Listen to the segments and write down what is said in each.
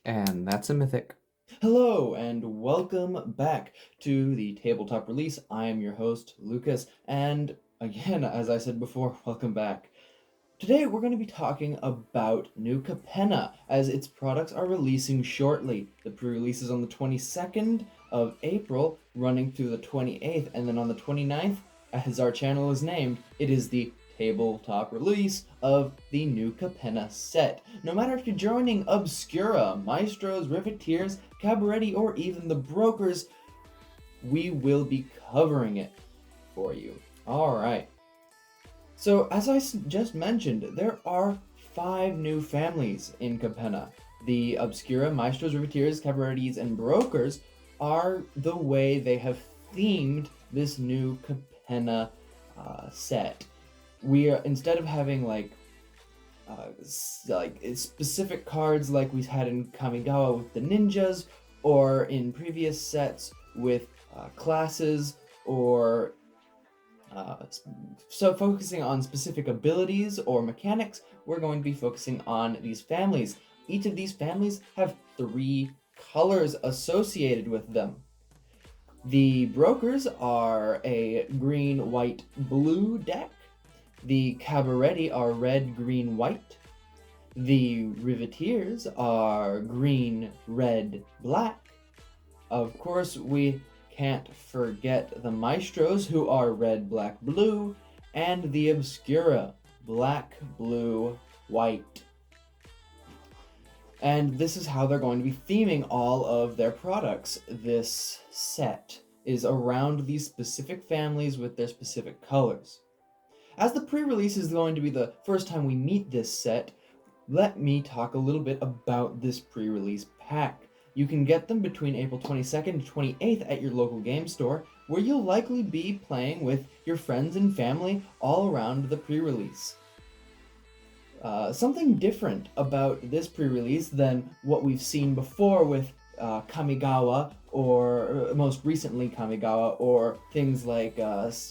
And that's a mythic. Hello and welcome back to the Tabletop Release. I am your host, Lucas, and again, as I said before, welcome back. Today we're going to be talking about new Capenna, as its products are releasing shortly. The pre-release is on the 22nd of April, running through the 28th, and then on the 29th, as our channel is named, it is the tabletop release of the new Capenna set. No matter if you're joining Obscura, Maestros, Riveteers, Cabaretti, or even the Brokers, we will be covering it for you. Alright. So, as I just mentioned, there are 5 new families in Capenna. The Obscura, Maestros, Riveteers, Cabarettis, and Brokers are the way they have themed this new Capenna set. We are, instead of having like specific cards like we had in Kamigawa with the ninjas, or in previous sets with classes, or so focusing on specific abilities or mechanics, we're going to be focusing on these families. Each of these families have 3 colors associated with them. The Brokers are a green, white, blue deck. The Cabaretti are red, green, white. The Riveteers are green, red, black. Of course, we can't forget the Maestros, who are red, black, blue, and the Obscura, black, blue, white. And this is how they're going to be theming all of their products. This set is around these specific families with their specific colors. As the pre-release is going to be the first time we meet this set, let me talk a little bit about this pre-release pack. You can get them between April 22nd and 28th at your local game store, where you'll likely be playing with your friends and family all around the pre-release. Something different about this pre-release than what we've seen before with Kamigawa, or most recently Kamigawa, or things like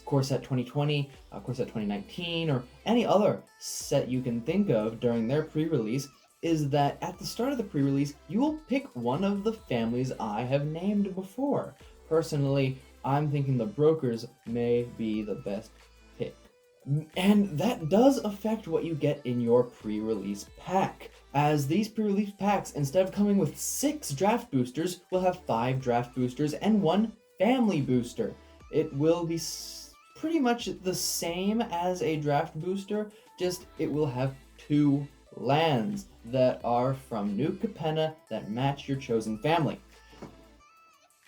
Core Set 2020, Core Set 2019, or any other set you can think of during their pre-release, is that at the start of the pre-release, you will pick one of the families I have named before. Personally, I'm thinking the Brokers may be the best pick. And that does affect what you get in your pre-release pack, as these pre-release packs, instead of coming with 6 draft boosters, will have 5 draft boosters and 1 family booster. It will be pretty much the same as a draft booster, just it will have 2 lands that are from New Capenna that match your chosen family.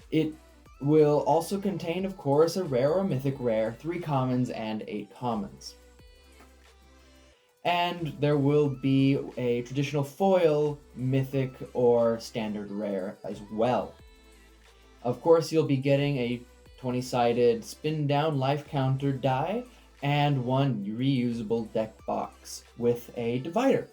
It will also contain, of course, a rare or mythic rare, 3 commons, and 8 commons. And there will be a traditional foil, mythic, or standard rare as well. Of course, you'll be getting a 20-sided spin-down life counter die, and 1 reusable deck box with a divider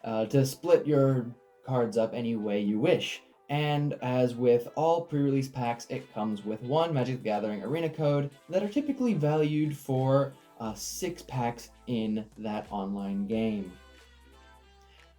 to split your cards up any way you wish. And as with all pre-release packs, it comes with 1 Magic the Gathering Arena code that are typically valued for 6 packs in that online game.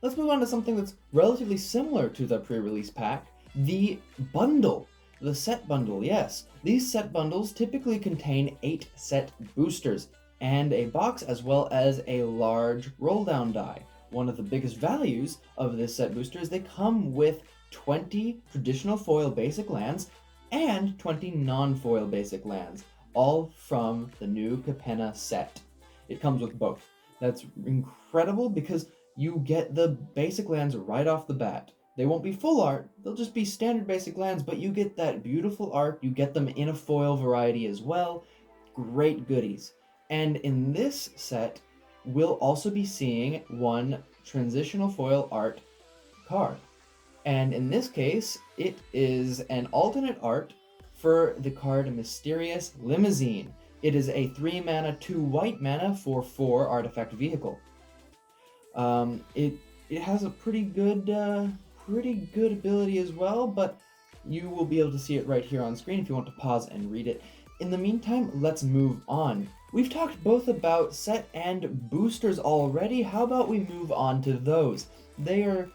Let's move on to something that's relatively similar to the pre-release pack, the bundle. The set bundle, yes. These set bundles typically contain 8 set boosters and a box, as well as a large roll-down die. One of the biggest values of this set booster is they come with 20 traditional foil basic lands and 20 non-foil basic lands, all from the new Capenna set. It comes with both. That's incredible because you get the basic lands right off the bat. They won't be full art, they'll just be standard basic lands, but you get that beautiful art, you get them in a foil variety as well. Great goodies. And in this set, we'll also be seeing 1 transitional foil art card. And in this case, it is an alternate art for the card Mysterious Limousine. It is a 3 mana, 2 white mana for 4 artifact vehicle. It has a pretty good ability as well, but you will be able to see it right here on screen if you want to pause and read it. In the meantime, let's move on. We've talked both about set and boosters already. How about we move on to those? They are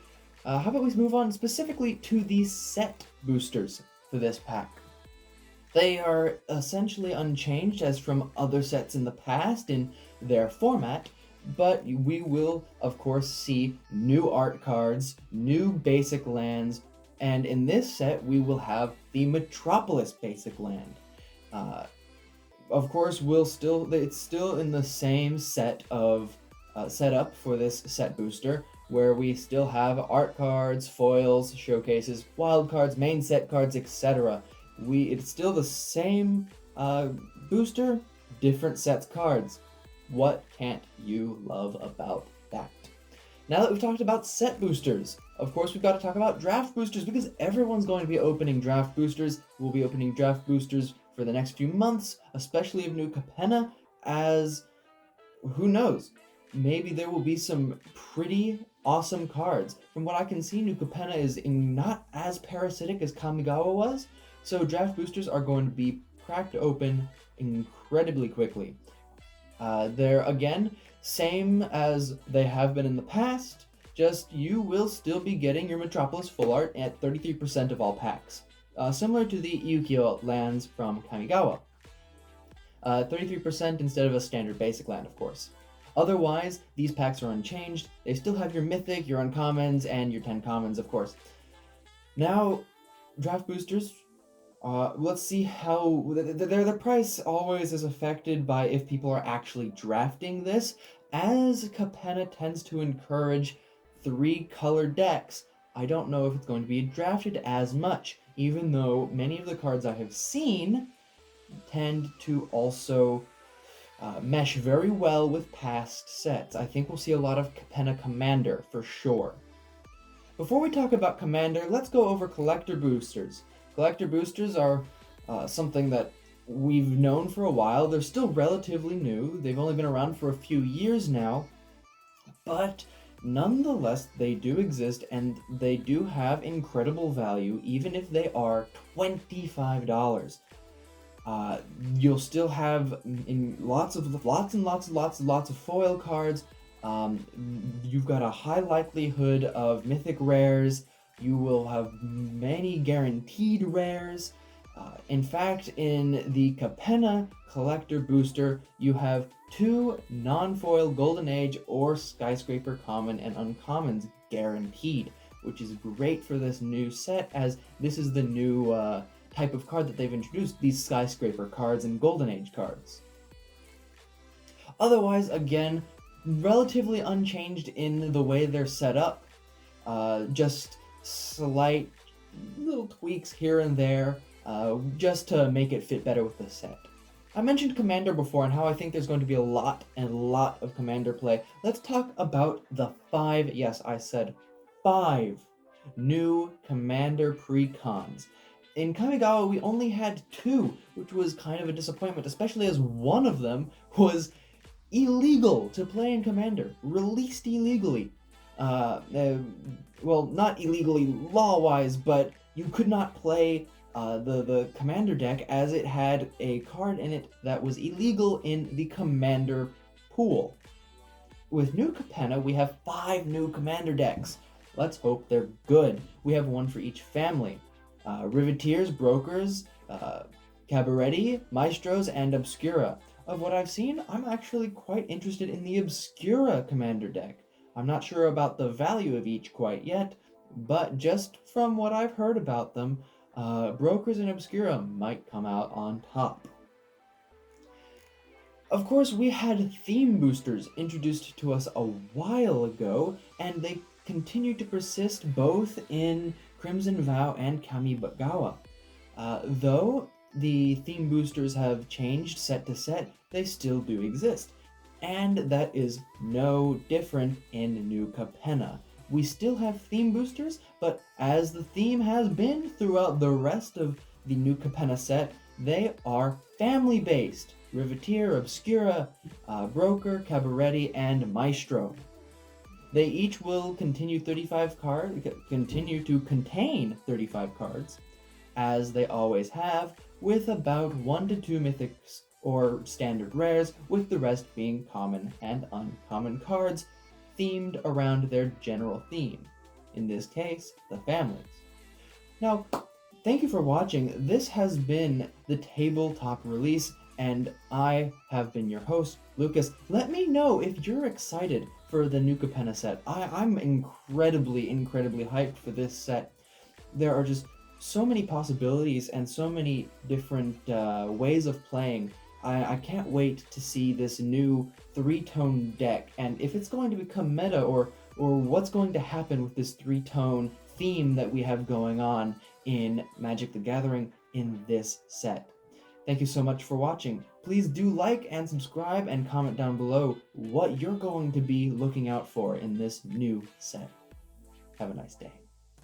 How about we move on specifically to the set boosters for this pack? They are essentially unchanged as from other sets in the past in their format, but we will, of course, see new art cards, new basic lands, and in this set, we will have the Metropolis basic land. Of course, it's still in the same set of setup for this set booster, where we still have art cards, foils, showcases, wild cards, main set cards, etc. It's still the same booster, different sets cards. What can't you love about that? Now that we've talked about set boosters, of course we've got to talk about draft boosters, because everyone's going to be opening draft boosters. We'll be opening draft boosters for the next few months, especially of new Capenna, as who knows, maybe there will be some pretty awesome cards. From what I can see, new Capenna is not as parasitic as Kamigawa was, so draft boosters are going to be cracked open incredibly quickly. They're, again, same as they have been in the past, just you will still be getting your Metropolis full art at 33% of all packs. Similar to the Yukio lands from Kamigawa. 33% instead of a standard basic land, of course. Otherwise, these packs are unchanged. They still have your Mythic, your Uncommons, and your 10 Commons, of course. Now, draft boosters, let's see how... The price always is affected by if people are actually drafting this, as Capenna tends to encourage 3-color decks. I don't know if it's going to be drafted as much, even though many of the cards I have seen tend to also mesh very well with past sets. I think we'll see a lot of Capenna Commander for sure. Before we talk about Commander, let's go over collector boosters. Collector boosters are something that we've known for a while. They're still relatively new. They've only been around for a few years now, but nonetheless, they do exist and they do have incredible value, even if they are $25. You'll still have lots and lots of foil cards. You've got a high likelihood of mythic rares. You will have many guaranteed rares. In fact, in the Capenna Collector Booster, you have 2 non-foil Golden Age or Skyscraper Common and Uncommons guaranteed, which is great for this new set, as this is the new type of card that they've introduced, these Skyscraper cards and Golden Age cards. Otherwise, again, relatively unchanged in the way they're set up. Just slight little tweaks here and there, just to make it fit better with the set. I mentioned Commander before and how I think there's going to be a lot of Commander play. Let's talk about the 5, yes, I said 5 new Commander pre-cons. In Kamigawa, we only had 2, which was kind of a disappointment, especially as one of them was illegal to play in Commander, released illegally. Well, not illegally law-wise, but you could not play the Commander deck as it had a card in it that was illegal in the Commander pool. With new Capenna, we have 5 new Commander decks. Let's hope they're good. We have one for each family. Riveteers, Brokers, Cabaretti, Maestros, and Obscura. Of what I've seen, I'm actually quite interested in the Obscura Commander deck. I'm not sure about the value of each quite yet, but just from what I've heard about them, Brokers and Obscura might come out on top. Of course, we had theme boosters introduced to us a while ago, and they continue to persist both in Crimson Vow and Kamigawa. Though the theme boosters have changed set to set, they still do exist. And that is no different in New Capenna. We still have theme boosters, but as the theme has been throughout the rest of the New Capenna set, they are family-based. Riveteer, Obscura, Broker, Cabaretti, and Maestro. They each will continue to contain 35 cards, as they always have, with about 1 to 2 mythics or standard rares, with the rest being common and uncommon cards, themed around their general theme. in this case, the families. Now, thank you for watching. This has been the tabletop release, and I have been your host, Lucas. Let me know if you're excited for the new Capenna set. I'm incredibly hyped for this set. There are just so many possibilities and so many different ways of playing. I can't wait to see this new 3-tone deck, and if it's going to become meta, or what's going to happen with this 3-tone theme that we have going on in Magic the Gathering in this set. Thank you so much for watching. Please do like and subscribe and comment down below what you're going to be looking out for in this new set. Have a nice day.